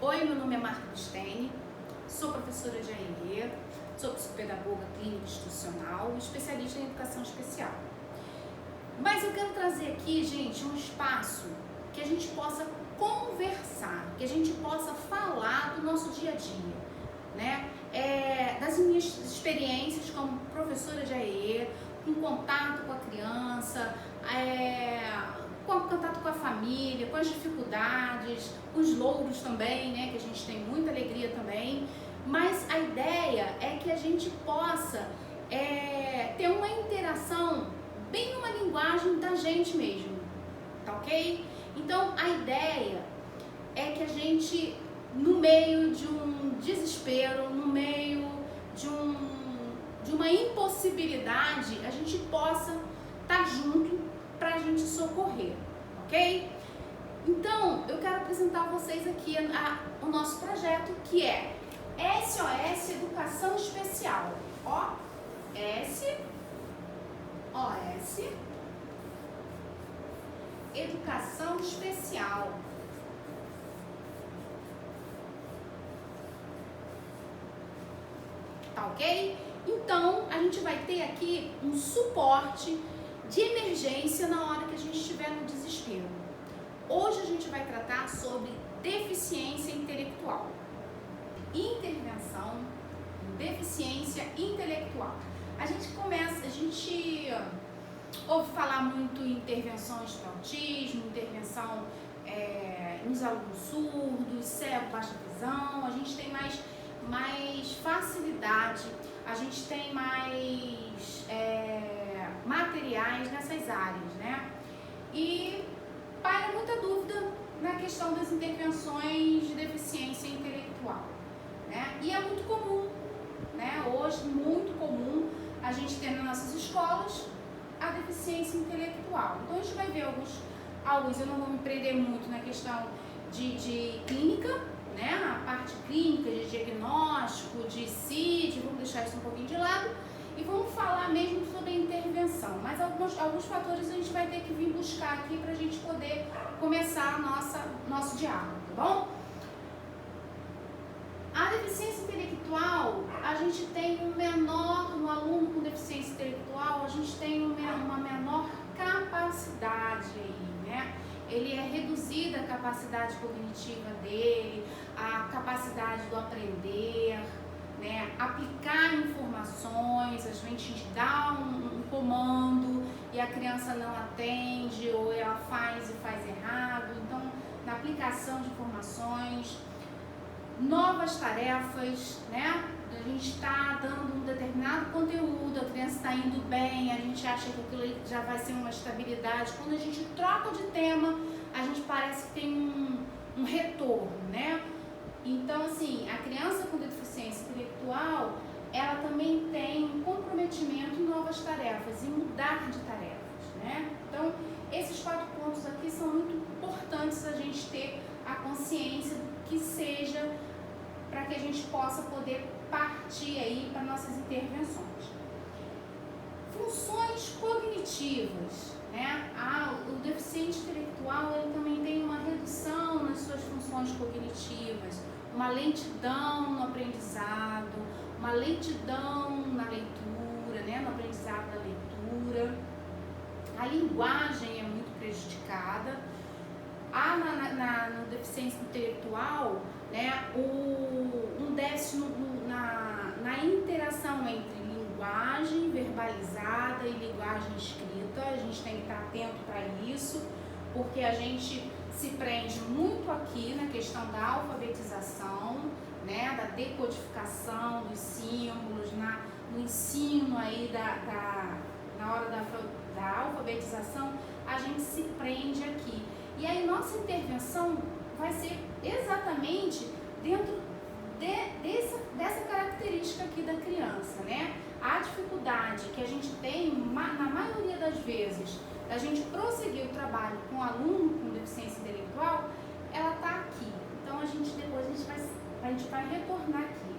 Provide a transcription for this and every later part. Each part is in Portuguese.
Oi, meu nome é Marta Busteni, sou professora de AEE, sou psicopedagoga clínica institucional e especialista em educação especial. Mas eu quero trazer aqui, gente, um espaço que a gente possa conversar, que a gente possa falar do nosso dia a dia, né? Das minhas experiências como professora de AEE, com contato com a criança, com contato com a família, com as dificuldades, os louros também, né? Que a gente tem muita alegria também. Mas a ideia é que a gente possa ter uma interação bem numa linguagem da gente mesmo, tá ok? Então a ideia é que a gente, no meio de um desespero, no meio de uma impossibilidade, a gente possa estar junto para a gente socorrer, ok? Então eu quero apresentar a vocês aqui o nosso projeto, que é SOS Educação Especial. Ó, SOS Educação Especial. Tá ok? Então, a gente vai ter aqui um suporte de emergência na hora que a gente estiver no desespero. Hoje a gente vai tratar sobre deficiência intelectual. Intervenção, deficiência intelectual. A gente ouve falar muito em intervenções para autismo, intervenção nos alunos surdos, cego, baixa visão. A gente tem mais facilidade, a gente tem mais materiais nessas áreas, né? E paira muita dúvida na questão das intervenções de deficiência intelectual, né? E é muito comum, né? Hoje, muito comum a gente ter nas nossas escolas a deficiência intelectual. Então a gente vai ver alguns eu não vou me prender muito na questão de clínica, né? A parte clínica, de diagnóstico, de CID, vamos deixar isso um pouquinho de lado e vamos falar mesmo sobre a intervenção. Mas alguns fatores a gente vai ter que vir buscar aqui para a gente poder começar nosso diálogo, tá bom? A deficiência intelectual, a gente tem no aluno com deficiência intelectual, a gente tem uma menor capacidade aí, né? Ele é reduzida a capacidade cognitiva dele, a capacidade do aprender, né? Aplicar informações, a gente dá um comando e a criança não atende ou ela faz errado. Então, na aplicação de informações, novas tarefas, né? A gente está dando um determinado conteúdo, a criança está indo bem, a gente acha que aquilo já vai ser uma estabilidade. Quando a gente troca de tema, a gente parece que tem um retorno, né? Então, assim, a criança com deficiência intelectual, ela também tem um comprometimento em novas tarefas, em mudar de tarefas, né? Então, esses 4 pontos aqui são muito importantes a gente ter a consciência do que seja para que a gente possa poder partir aí para nossas intervenções. Funções cognitivas, né? O deficiente intelectual, ele também tem uma redução nas suas funções cognitivas, uma lentidão no aprendizado, uma lentidão na leitura, né? No aprendizado da leitura. A linguagem é muito prejudicada. No deficiência intelectual, né, um déficit na interação entre linguagem verbalizada e linguagem escrita. A gente tem que estar atento para isso, porque a gente se prende muito aqui na questão da alfabetização, né, da decodificação dos símbolos, no ensino aí na hora da alfabetização, a gente se prende aqui. E aí nossa intervenção vai ser exatamente dentro dessa característica aqui da criança, né? A dificuldade que a gente tem, na maioria das vezes, da gente prosseguir o trabalho com aluno com deficiência intelectual, ela está aqui. Então a gente vai retornar aqui.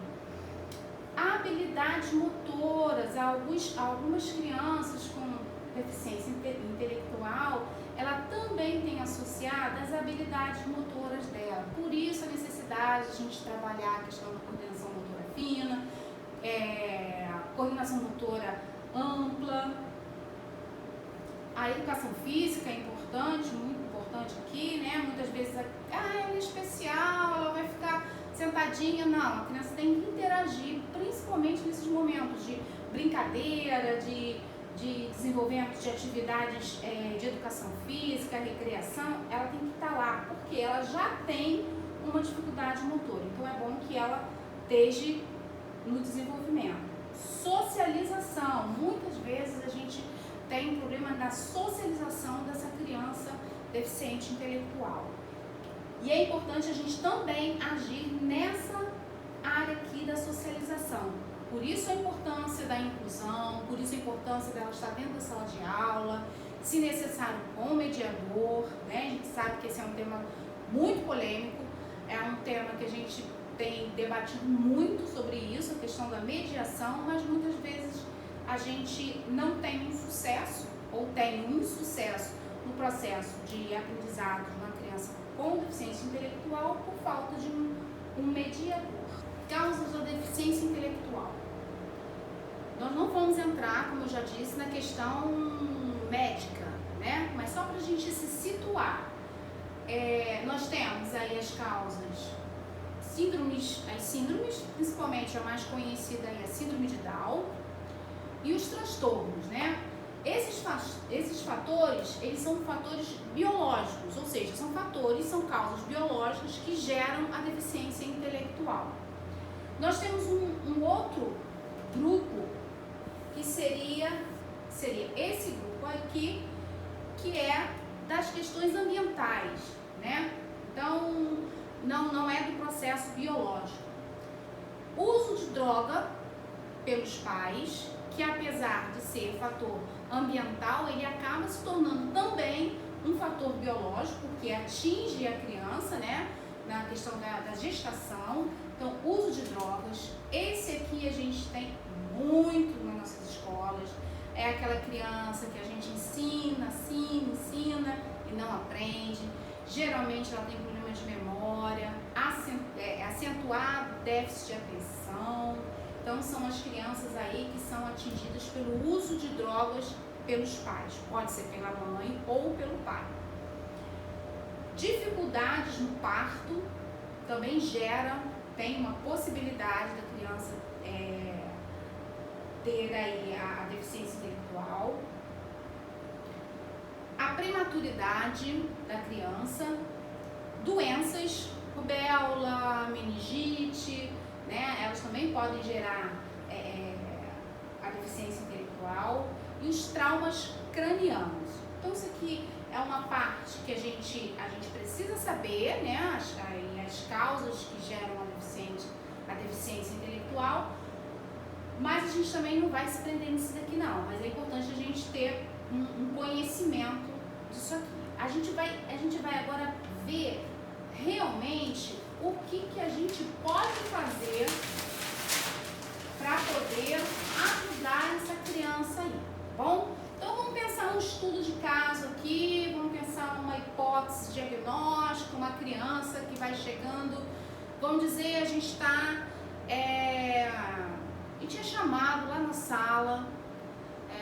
Habilidades motoras, algumas crianças com deficiência intelectual, ela também tem associada as habilidades motoras dela. Por isso a necessidade possibilidade de a gente trabalhar a questão da coordenação motora fina, coordenação motora ampla. A educação física é importante, muito importante aqui, né? Muitas vezes, ela é especial, ela vai ficar sentadinha. Não, a criança tem que interagir, principalmente nesses momentos de brincadeira, de desenvolvimento de atividades de educação física, recreação. Ela tem que estar lá, porque ela já tem uma dificuldade motora. Então é bom que ela esteja no desenvolvimento. Socialização. Muitas vezes a gente tem problema na socialização dessa criança deficiente intelectual. E é importante a gente também agir nessa área aqui da socialização. Por isso a importância da inclusão, por isso a importância dela estar dentro da sala de aula, se necessário com o mediador, né? A gente sabe que esse é um tema muito polêmico, é um tema que a gente tem debatido muito sobre isso, a questão da mediação, mas muitas vezes a gente não tem um sucesso ou tem um insucesso no processo de aprendizado de uma criança com deficiência intelectual por falta de um mediador. Causas da deficiência intelectual. Nós não vamos entrar, como eu já disse, na questão médica, né? Mas só para a gente se situar. Nós temos aí as causas, as síndromes, principalmente a mais conhecida aí, a síndrome de Down, e os transtornos, né? Esses fatores, eles são fatores biológicos, ou seja, são causas biológicas que geram a deficiência intelectual. Nós temos um outro grupo que seria esse grupo aqui, que é das questões ambientais, né? Então, não é do processo biológico. Uso de droga pelos pais, que apesar de ser fator ambiental, ele acaba se tornando também um fator biológico, porque atinge a criança, né? Na questão da gestação. Então, uso de drogas, esse aqui a gente tem muito nas nossas escolas, é aquela criança que a gente ensina e não aprende, geralmente ela tem problemas de memória, acentuado déficit de atenção. Então, são as crianças aí que são atingidas pelo uso de drogas pelos pais, pode ser pela mãe ou pelo pai. Dificuldades no parto também tem uma possibilidade da criança ter aí a deficiência intelectual. A prematuridade da criança, doenças, rubéola, meningite, né? Elas também podem gerar a deficiência intelectual, e os traumas cranianos. Então isso aqui é uma parte que a gente precisa saber, né? As causas que geram a deficiência intelectual, mas a gente também não vai se prender nisso daqui não, mas é importante a gente ter um conhecimento disso aqui. A gente vai agora ver realmente o que a gente pode fazer para poder ajudar essa criança aí, tá bom? Então vamos pensar um estudo de caso aqui, vamos pensar numa hipótese diagnóstica, uma criança que vai chegando, vamos dizer, a gente é chamado lá na sala,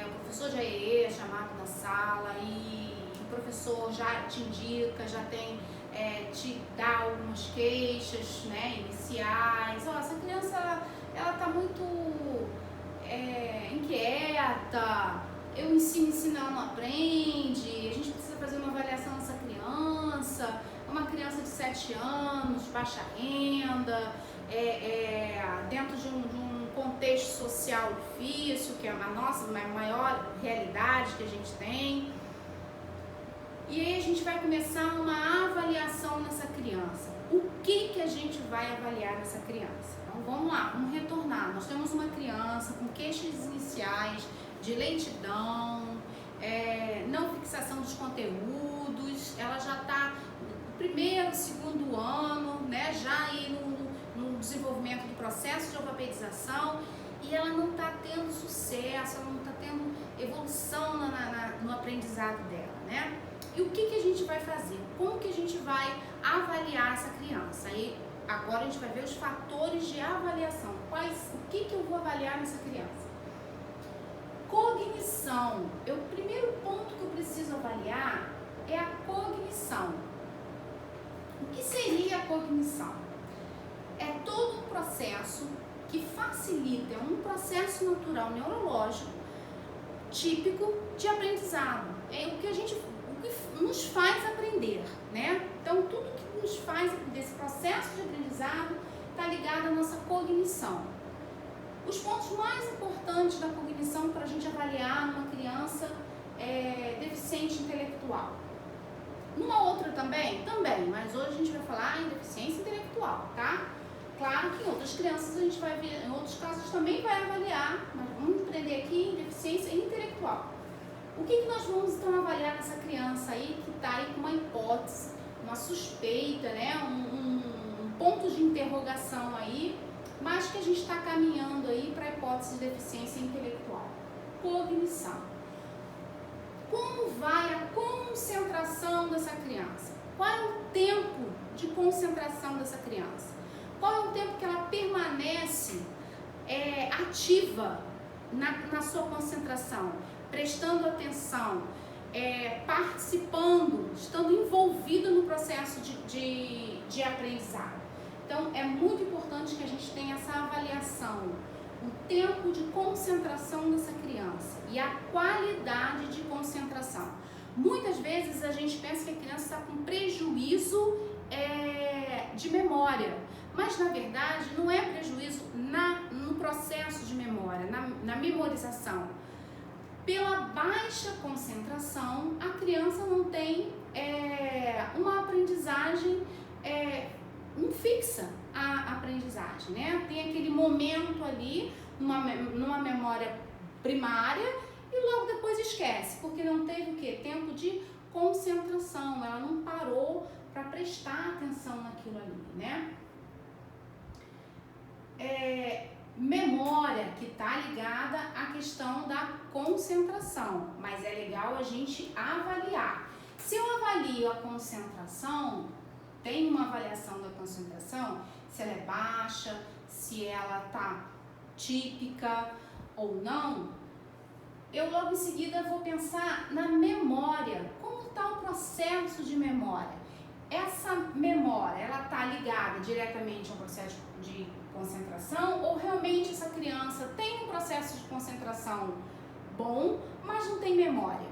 o professor já é chamado na sala e o professor já te indica, já tem, te dá algumas queixas, né, iniciais. Essa criança, ela tá muito inquieta, eu ensino, ela não aprende, a gente precisa fazer uma avaliação dessa criança, é uma criança de 7 anos, baixa renda, dentro de um contexto social difícil, que é a nossa maior realidade que a gente tem. E aí a gente vai começar uma avaliação nessa criança. O que a gente vai avaliar nessa criança? Então vamos lá, vamos retornar. Nós temos uma criança com queixas iniciais de lentidão, não fixação dos conteúdos, ela já está no primeiro, segundo ano, né, já aí no desenvolvimento do processo de alfabetização, e ela não está tendo sucesso, ela não está tendo evolução no aprendizado dela, né? E o que a gente vai fazer? Como que a gente vai avaliar essa criança? Aí Agora a gente vai ver os fatores de avaliação. O que eu vou avaliar nessa criança? Cognição. O primeiro ponto que eu preciso avaliar é a cognição. O que seria a cognição? É todo um processo que facilita, é um processo natural neurológico típico de aprendizado. É o que nos faz aprender, né? Então, tudo que nos faz aprender, esse processo de aprendizado está ligado à nossa cognição. Os pontos mais importantes da cognição para a gente avaliar numa criança deficiente intelectual. Numa outra também, mas hoje a gente vai falar em deficiência intelectual, tá? Claro que em outras crianças a gente vai ver, em outros casos também vai avaliar, mas vamos aprender aqui em deficiência intelectual. O que nós vamos então avaliar nessa criança aí que está aí com uma hipótese, uma suspeita, né? Um ponto de interrogação aí, mas que a gente está caminhando aí para a hipótese de deficiência intelectual? Cognição. Como vai a concentração dessa criança? Qual é o tempo de concentração dessa criança? Qual é o tempo que ela permanece ativa na sua concentração, prestando atenção, participando, estando envolvido no processo de aprendizado? Então, é muito importante que a gente tenha essa avaliação, o tempo de concentração dessa criança e a qualidade de concentração. Muitas vezes a gente pensa que a criança está com prejuízo de memória, mas na verdade não é prejuízo no processo de memória, na memorização. Pela baixa concentração, a criança não tem uma aprendizagem fixa, a aprendizagem, né? Tem aquele momento ali, numa memória primária, e logo depois esquece, porque não teve o quê? Tempo de concentração, ela não parou para prestar atenção naquilo ali, né? Memória que está ligada à questão da concentração, mas é legal a gente avaliar. Se eu avalio a concentração, tem uma avaliação da concentração, se ela é baixa, se ela está típica ou não, eu logo em seguida vou pensar na memória. Como está o processo de memória? Essa memória, ela está ligada diretamente ao processo de concentração ou realmente essa criança tem um processo de concentração bom, mas não tem memória?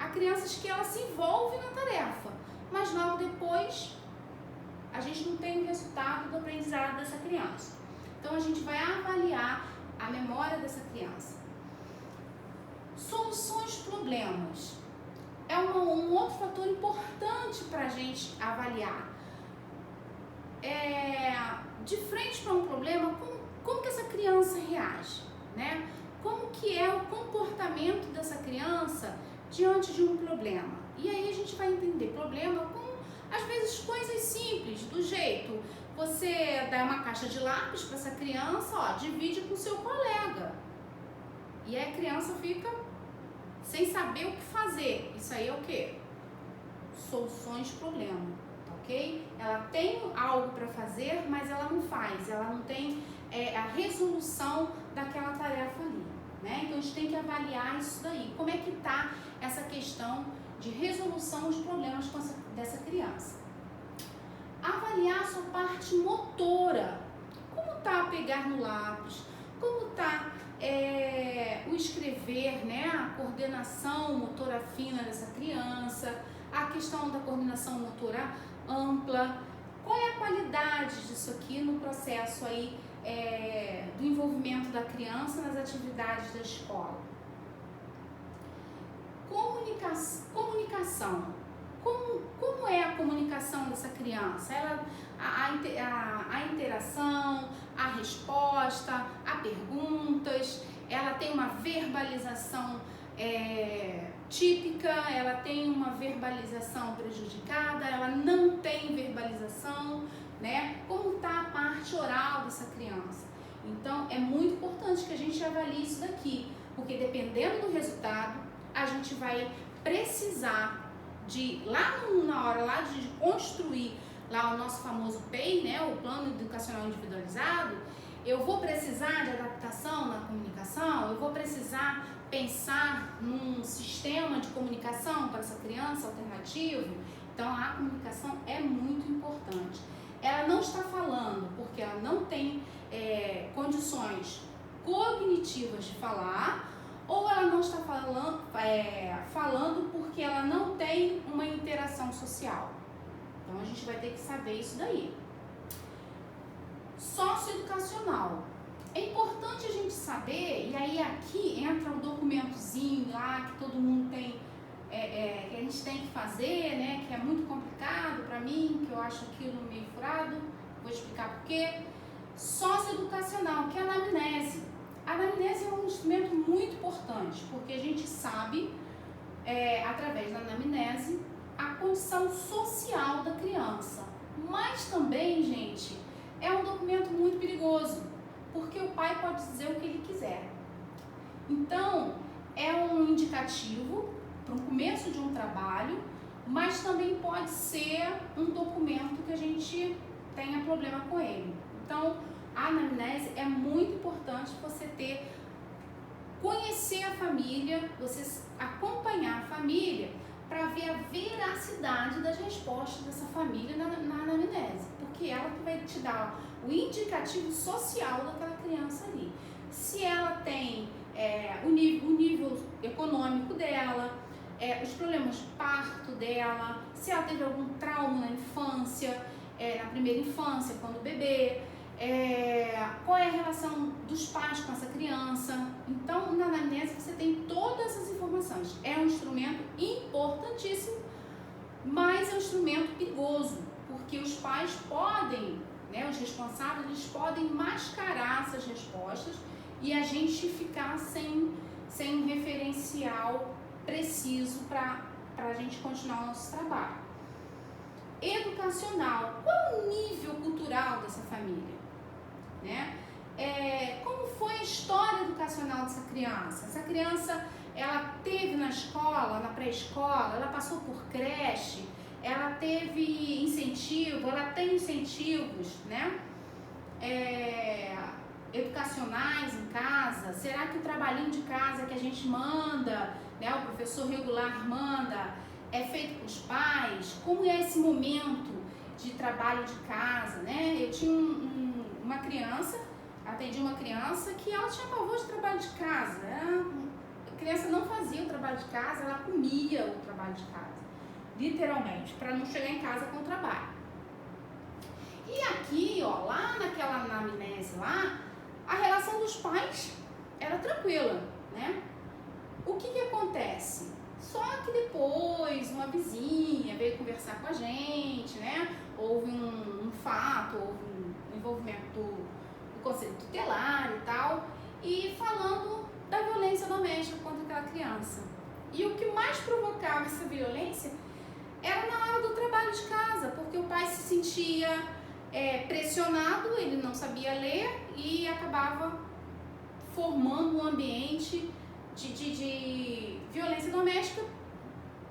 Há crianças que ela se envolve na tarefa, mas logo depois a gente não tem o resultado do aprendizado dessa criança. Então a gente vai avaliar a memória dessa criança. Soluções problemas é um outro fator importante para a gente avaliar. De frente para um problema, como que essa criança reage, né? Como que é o comportamento dessa criança diante de um problema? E aí a gente vai entender problema com, às vezes, coisas simples, do jeito, você dá uma caixa de lápis para essa criança, divide com o seu colega. E aí a criança fica sem saber o que fazer. Isso aí é o quê? Soluções de problema, ok? Ela tem algo para fazer, mas ela não faz, ela não tem a resolução daquela tarefa ali, né? Então a gente tem que avaliar isso daí. Como é que está essa questão de resolução dos problemas dessa criança? Avaliar a sua parte motora. Como está a pegar no lápis? Como está o escrever, né? A coordenação motora fina dessa criança, a questão da coordenação motora ampla. Qual é a qualidade disso aqui no processo aí do envolvimento da criança nas atividades da escola? Comunicação. Como é a comunicação dessa criança? A interação, a resposta, a perguntas, ela tem uma verbalização típica, ela tem uma verbalização prejudicada, ela não tem verbalização, né? Como está a parte oral dessa criança? Então, é muito importante que a gente avalie isso daqui, porque dependendo do resultado, a gente vai precisar de, lá na hora de construir lá o nosso famoso PEI, né, o Plano Educacional Individualizado, eu vou precisar de adaptação na comunicação, eu vou precisar pensar num sistema de comunicação para essa criança alternativo. Então a comunicação é muito importante. Ela não está falando porque ela não tem condições cognitivas de falar, ou ela não está falando porque ela não tem uma interação social. Então a gente vai ter que saber isso daí. Socioeducacional. É importante a gente saber, e aí aqui entra um documentozinho lá que todo mundo tem, que a gente tem que fazer, né, que é muito complicado para mim, que eu acho aquilo meio furado, vou explicar por quê. Socioeducacional, que é a anamnese. A anamnese é um instrumento muito importante, porque a gente sabe, através da anamnese, a condição social da criança. Mas também, gente, é um documento muito perigoso, porque o pai pode dizer o que ele quiser. Então, é um indicativo para o começo de um trabalho, mas também pode ser um documento que a gente tenha problema com ele. Então, a anamnese é muito importante você conhecer a família, você acompanhar a família para ver a veracidade das respostas dessa família na anamnese, porque ela que vai te dar o indicativo social daquela criança ali. Se ela tem o nível econômico dela, os problemas de parto dela, se ela teve algum trauma na infância, na primeira infância, quando bebê, qual é a relação dos pais com essa criança. Então, na anamnese você tem todas essas informações. É um instrumento importantíssimo, mas é um instrumento perigoso, porque os pais podem, os responsáveis, eles podem mascarar essas respostas e a gente ficar sem um referencial preciso para a gente continuar o nosso trabalho. Educacional, qual o nível cultural dessa família? Como foi a história educacional dessa criança? Essa criança, ela teve na escola, na pré-escola, ela passou por creche, ela teve incentivo, ela tem incentivos, educacionais em casa? Será que o trabalhinho de casa que a gente manda, o professor regular manda, é feito com os pais? Como é esse momento de trabalho de casa, Eu tinha uma criança, atendi uma criança que ela tinha pavor de trabalho de casa. A criança não fazia o trabalho de casa, ela comia o trabalho de casa, literalmente, para não chegar em casa com o trabalho. E aqui, lá naquela anamnese lá, a relação dos pais era tranquila, O que acontece? Só que depois uma vizinha veio conversar com a gente, Houve um fato, houve um envolvimento do conselho tutelar e tal, e falando da violência doméstica contra aquela criança. E o que mais provocava essa violência era na hora do trabalho de casa, porque o pai se sentia pressionado, ele não sabia ler e acabava formando um ambiente de violência doméstica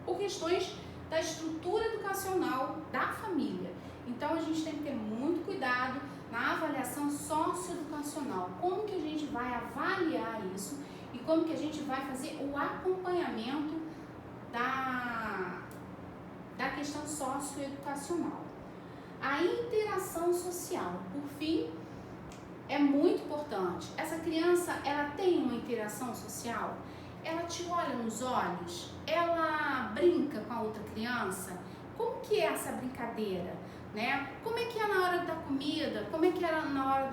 por questões da estrutura educacional da família. Então a gente tem que ter muito cuidado na avaliação socioeducacional, como que a gente vai avaliar isso e como que a gente vai fazer o acompanhamento da questão socioeducacional. A interação social, por fim, é muito importante. Essa criança, ela tem uma interação social? Ela te olha nos olhos? Ela brinca com a outra criança? Como que é essa brincadeira, Como é que é na hora da comida? Como é que é na hora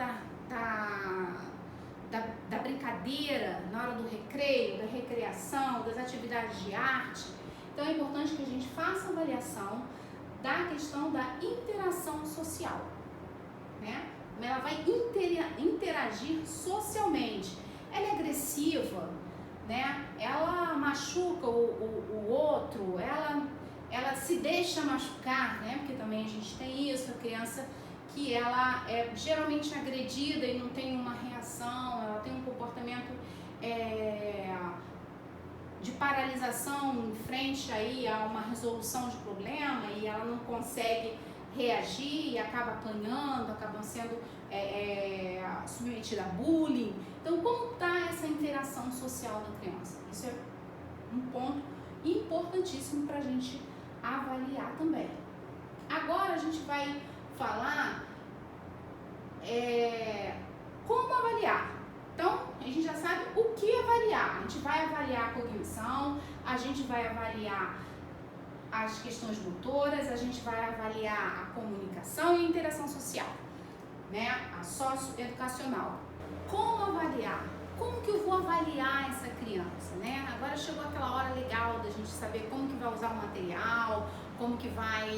da brincadeira, na hora do recreio, da recreação, das atividades de arte? Então é importante que a gente faça a avaliação da questão da interação social, Ela vai interagir socialmente. Ela é agressiva, Ela machuca o outro, ela se deixa machucar, Porque também a gente tem isso, a criança que ela é geralmente agredida e não tem uma reação, ela tem um comportamento de paralisação em frente aí a uma resolução de problema e ela não consegue reagir e acaba apanhando, acabam sendo submetida a bullying. Então, como está essa interação social da criança? Isso é um ponto importantíssimo para a gente avaliar também. Agora a gente vai falar como avaliar. Então, a gente já sabe o que avaliar. A gente vai avaliar a cognição, a gente vai avaliar as questões motoras, a gente vai avaliar a comunicação e a interação social, né? A socioeducacional. Como avaliar? Como que eu vou avaliar essa criança, né? Agora chegou aquela hora legal da gente saber como que vai usar o material, como que vai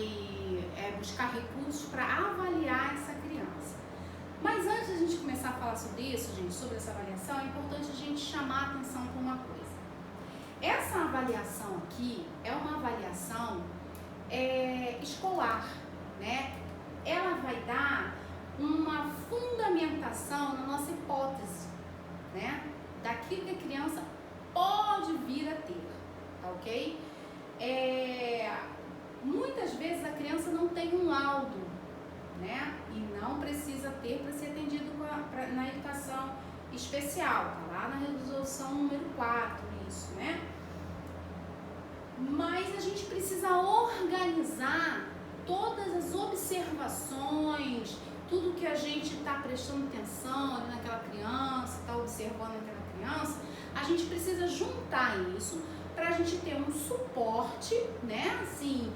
buscar recursos para avaliar essa criança. Mas antes de a gente começar a falar sobre isso, gente, sobre essa avaliação, é importante a gente chamar a atenção para uma coisa. Essa avaliação aqui é uma avaliação escolar, né? Ela vai dar uma fundamentação na nossa hipótese, né? Daquilo que a criança pode vir a ter, tá ok? Muitas vezes a criança não tem um laudo, né? E não precisa ter para ser atendido na educação especial, tá lá na resolução número 4, isso, né? Mas a gente precisa organizar todas as observações, tudo que a gente está prestando atenção ali naquela criança, está observando aquela criança, a gente precisa juntar isso para a gente ter um suporte, né, assim,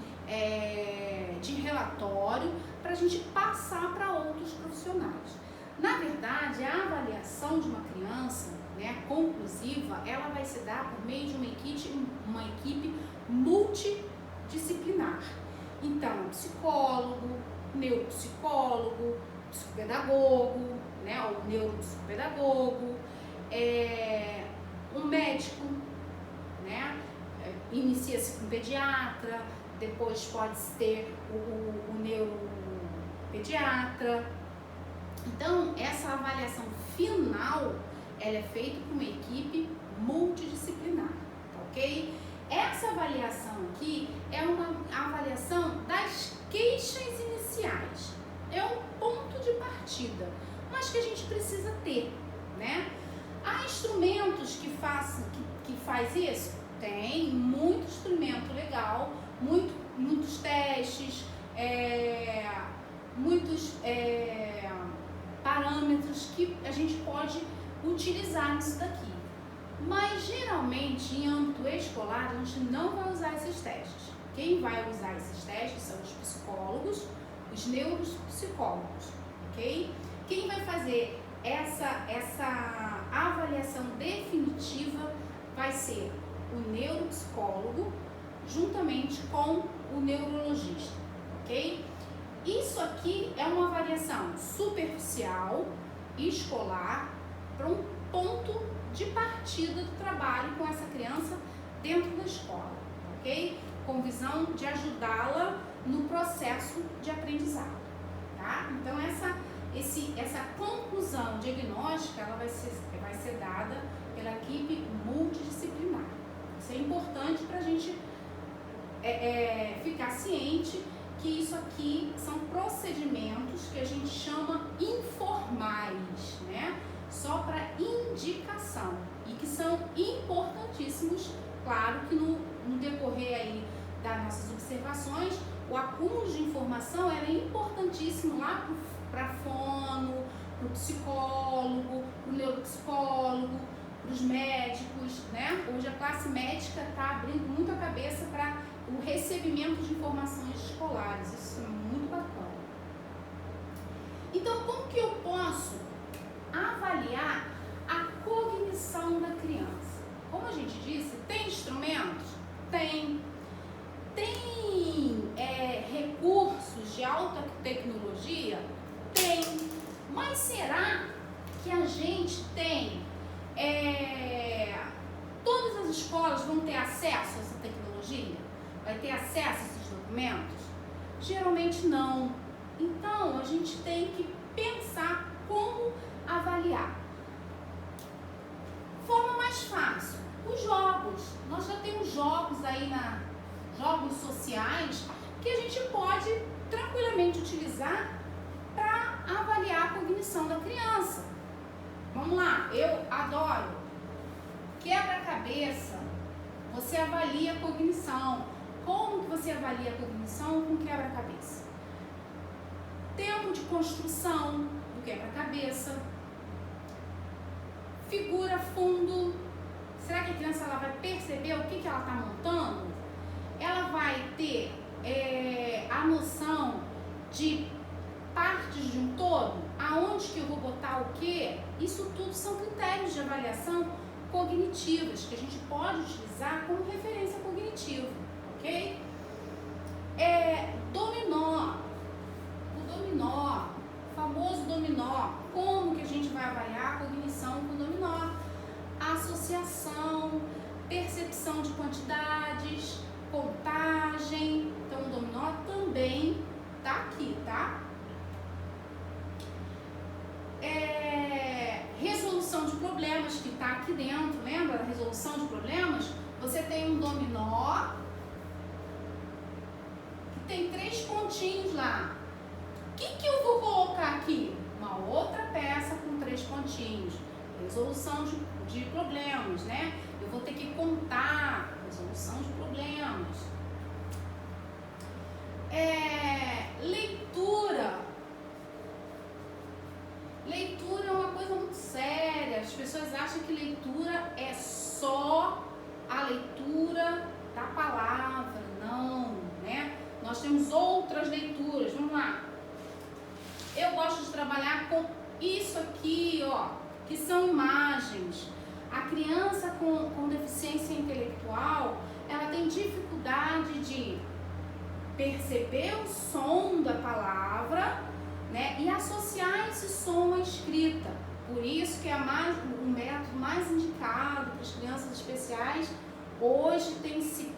de relatório, para a gente passar para outros profissionais. Na verdade, a avaliação de uma criança, né, conclusiva, ela vai se dar por meio de uma equipe multidisciplinar. Então, psicólogo, neuropsicólogo, psicopedagogo, né, ou neuropsicopedagogo, um médico, né, inicia-se com pediatra, depois pode ter o neuropediatra. Então, essa avaliação final, ela é feita por uma equipe multidisciplinar, tá ok? Essa avaliação aqui é uma avaliação das queixas iniciais. É um ponto de partida, mas que a gente precisa ter, né? Há instrumentos que faz isso? Tem muito instrumento legal, muitos testes, muitos parâmetros que a gente pode utilizar nisso daqui. Mas geralmente em âmbito escolar a gente não vai usar esses testes. Quem vai usar esses testes são os psicólogos, os neuropsicólogos, ok? Quem vai fazer essa avaliação definitiva vai ser o neuropsicólogo juntamente com o neurologista, ok? Isso aqui é uma avaliação superficial, escolar, para um ponto de partida do trabalho com essa criança dentro da escola, ok? Com visão de ajudá-la no processo de aprendizado, tá? Então essa conclusão diagnóstica ela vai ser dada pela equipe multidisciplinar. Isso é importante para a gente ficar ciente que isso aqui são procedimentos que a gente chama informais, né? Só para indicação e que são importantíssimos, claro que no decorrer aí das nossas observações, o acúmulo de informação é importantíssimo lá para fono, para o psicólogo, para o neuropsicólogo, para os médicos, né? Hoje a classe médica está abrindo muito a cabeça para o recebimento de informações escolares, isso é muito bacana. Então, como que eu posso avaliar a cognição da criança? Como a gente disse, tem instrumentos? Tem. Tem recursos de alta tecnologia? Tem. Mas será que a gente tem? Todas as escolas vão ter acesso a essa tecnologia? Vai ter acesso a esses documentos? Geralmente não. Então, a gente tem que pensar como avaliar. Forma mais fácil, os jogos. Nós já temos jogos aí jogos sociais que a gente pode tranquilamente utilizar para avaliar a cognição da criança. Vamos lá, eu adoro. Quebra-cabeça, você avalia a cognição. Como que você avalia a cognição com quebra-cabeça? Tempo de construção do quebra-cabeça, figura, fundo. Será que a criança ela vai perceber o que ela está montando? Ela vai ter a noção de partes de um todo? Aonde que eu vou botar o quê? Isso tudo são critérios de avaliação cognitivas que a gente pode utilizar como referência cognitiva, ok? Dominó. O dominó, o famoso dominó. Como que a gente vai avaliar a cognição com o dominó? Associação, percepção de quantidades, contagem. Então, o dominó também tá aqui, tá? Resolução de problemas, que tá aqui dentro, lembra da resolução de problemas? Você tem um dominó que tem 3 pontinhos lá. O que eu vou colocar aqui? Uma outra peça com 3 pontinhos. Resolução de problemas, né? Eu vou ter que contar resolução de problemas. Leitura. Leitura é uma coisa muito séria. As pessoas acham que leitura é só a leitura da palavra. Não, né? Nós temos outras leituras. Vamos lá. Eu gosto de trabalhar com isso aqui, ó, que são imagens. A criança com deficiência intelectual, ela tem dificuldade de perceber o som da palavra, né, e associar esse som à escrita. Por isso que é o método mais indicado para as crianças especiais hoje tem se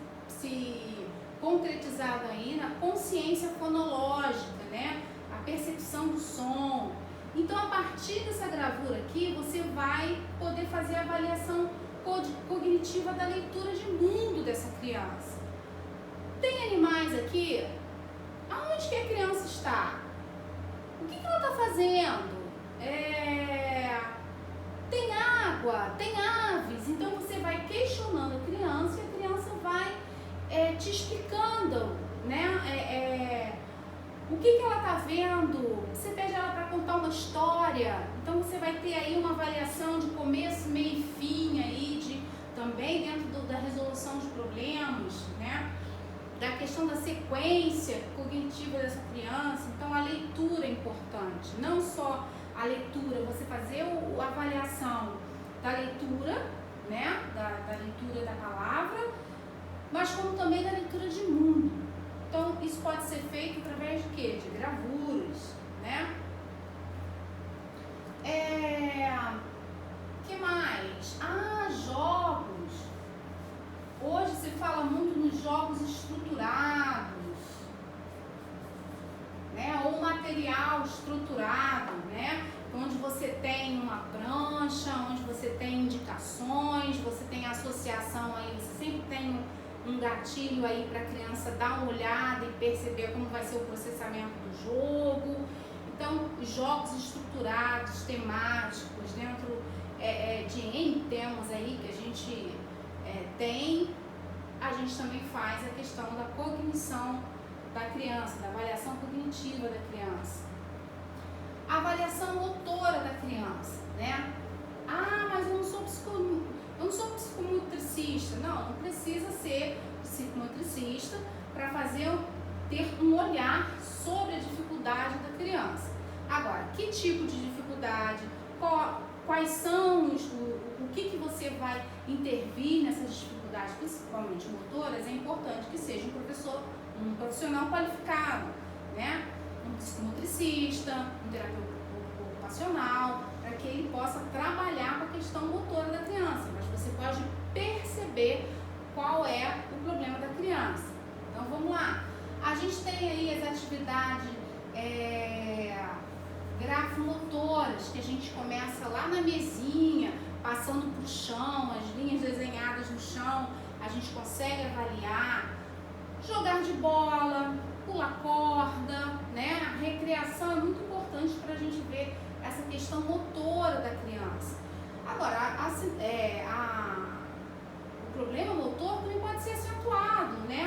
concretizado aí na consciência fonológica, né, a percepção do som. Então, a partir dessa gravura aqui, você vai poder fazer a avaliação cognitiva da leitura de mundo dessa criança. Tem animais aqui? Aonde que a criança está? O que ela está fazendo? Tem água, tem aves. Então, você vai questionando a criança e a criança vai te explicando, né? O que ela está vendo? Você pede ela para contar uma história. Então, você vai ter aí uma avaliação de começo, meio e fim aí, também dentro da resolução de problemas, né? Da questão da sequência cognitiva dessa criança. Então, a leitura é importante. Não só a leitura, você fazer a avaliação da leitura, né? Da leitura da palavra, mas como também da leitura de mundo. Então, isso pode ser feito através de quê? De gravuras, né? Que mais? Jogos. Hoje se fala muito nos jogos estruturados, né? Ou material estruturado, né? Onde você tem uma prancha, onde você tem indicações, você tem associação aí, você sempre tem um gatilho aí para a criança dar uma olhada e perceber como vai ser o processamento do jogo. Então, jogos estruturados, temáticos, dentro de N temas aí que a gente tem, a gente também faz a questão da cognição da criança, da avaliação cognitiva da criança. A avaliação motora da criança, né? Mas eu não sou psicomotricista. Não precisa ser psicomotricista para ter um olhar sobre a dificuldade da criança. Agora, que tipo de dificuldade? Quais são o que você vai intervir nessas dificuldades, principalmente motoras? É importante que seja um profissional qualificado, né? Um psicomotricista, um terapeuta ocupacional, para que ele possa trabalhar com a questão motora da criança, mas você pode perceber qual é o problema da criança. Então, vamos lá. A gente tem aí as atividades grafomotoras, que a gente começa lá na mesinha, passando para o chão, as linhas desenhadas no chão, a gente consegue avaliar. Jogar de bola, pular corda, né? A recreação é muito importante para a gente ver essa questão motora da criança. Agora, o problema motor também pode ser acentuado, né?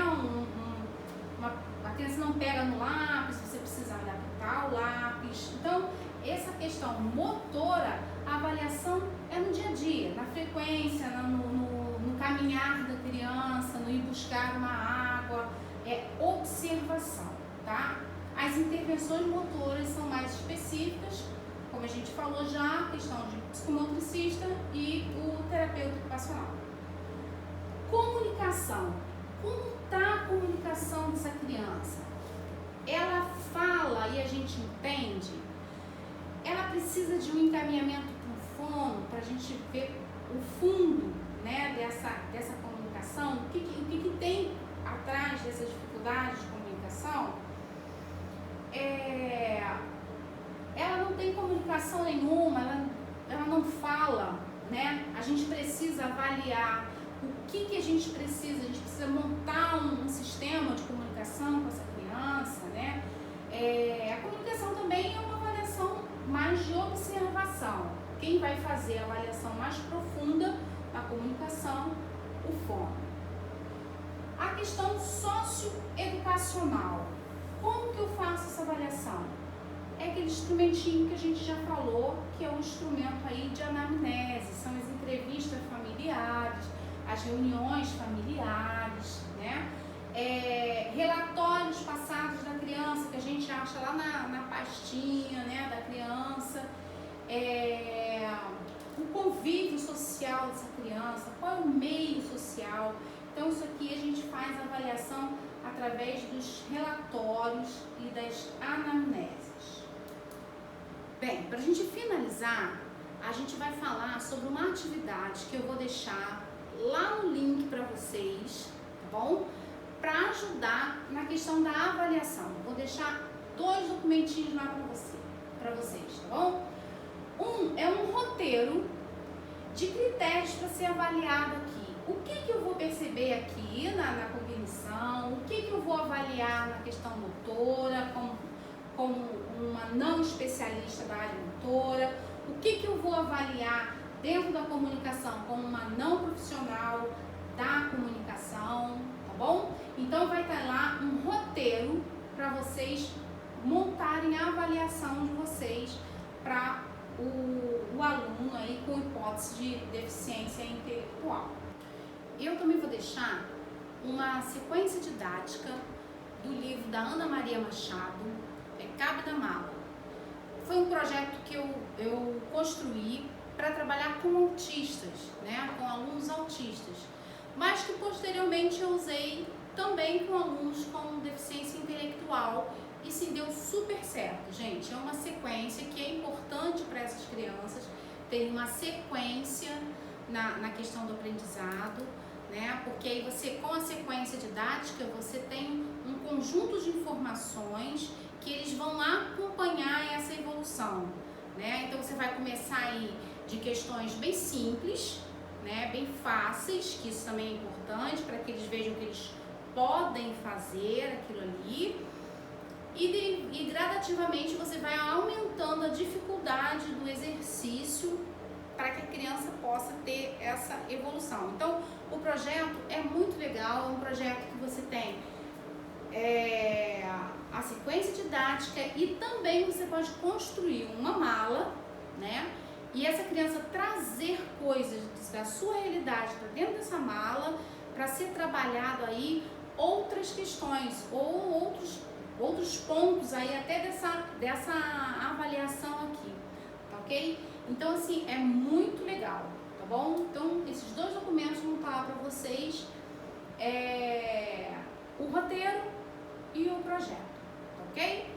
A criança não pega no lápis, você precisa adaptar o lápis. Então, essa questão motora, a avaliação é no dia a dia, na frequência, no caminhar da criança, no ir buscar uma água, é observação, tá? As intervenções motoras são mais específicas, como a gente falou já, a questão de psicomotricista e o terapeuta ocupacional. Comunicação. Como está a comunicação dessa criança? Ela fala e a gente entende? Ela precisa de um encaminhamento para o fono para a gente ver o fundo, né, dessa comunicação? O que tem atrás dessas dificuldades de comunicação? Ela não tem comunicação nenhuma, ela não fala, né? A gente precisa avaliar o que a gente precisa montar um sistema de comunicação com essa criança, né? A comunicação também é uma avaliação mais de observação. Quem vai fazer a avaliação mais profunda da comunicação? O fono. A questão socioeducacional. Como que eu faço essa avaliação? É aquele instrumentinho que a gente já falou, que é o instrumento aí de anamnese, são as entrevistas familiares, as reuniões familiares, né? Relatórios passados da criança, que a gente acha lá na pastinha, né, da criança, o convívio social dessa criança, qual é o meio social. Então, isso aqui a gente faz a avaliação através dos relatórios e das anamneses. Bem, para a gente finalizar, a gente vai falar sobre uma atividade que eu vou deixar lá no link para vocês, tá bom? Para ajudar na questão da avaliação. Vou deixar 2 documentinhos lá para vocês, tá bom? Um é um roteiro de critérios para ser avaliado aqui. O que eu vou perceber aqui na cognição, o que eu vou avaliar na questão motora, como uma não especialista da área motora, o que eu vou avaliar dentro da comunicação como uma não profissional da comunicação, tá bom? Então vai estar lá um roteiro para vocês montarem a avaliação de vocês para o aluno aí com hipótese de deficiência intelectual. Eu também vou deixar uma sequência didática do livro da Ana Maria Machado, Cabe na Mala. Foi um projeto que eu construí para trabalhar com autistas, né, com alunos autistas, mas que posteriormente eu usei também com alunos com deficiência intelectual e se deu super certo, gente. É uma sequência que é importante para essas crianças, tem uma sequência na questão do aprendizado, né, porque aí você, com a sequência didática, você tem um conjunto de informações que eles vão acompanhar essa evolução, né? Então você vai começar aí de questões bem simples, né, bem fáceis, que isso também é importante para que eles vejam que eles podem fazer aquilo ali, e gradativamente você vai aumentando a dificuldade do exercício para que a criança possa ter essa evolução. Então o projeto é muito legal, é um projeto que você tem a sequência didática e também você pode construir uma mala, né? E essa criança trazer coisas da sua realidade para dentro dessa mala para ser trabalhado aí outras questões ou outros pontos aí até dessa avaliação aqui, tá ok? Então assim, é muito legal, tá bom? Então esses 2 documentos vão estar lá para vocês, o roteiro e o projeto, tá ok?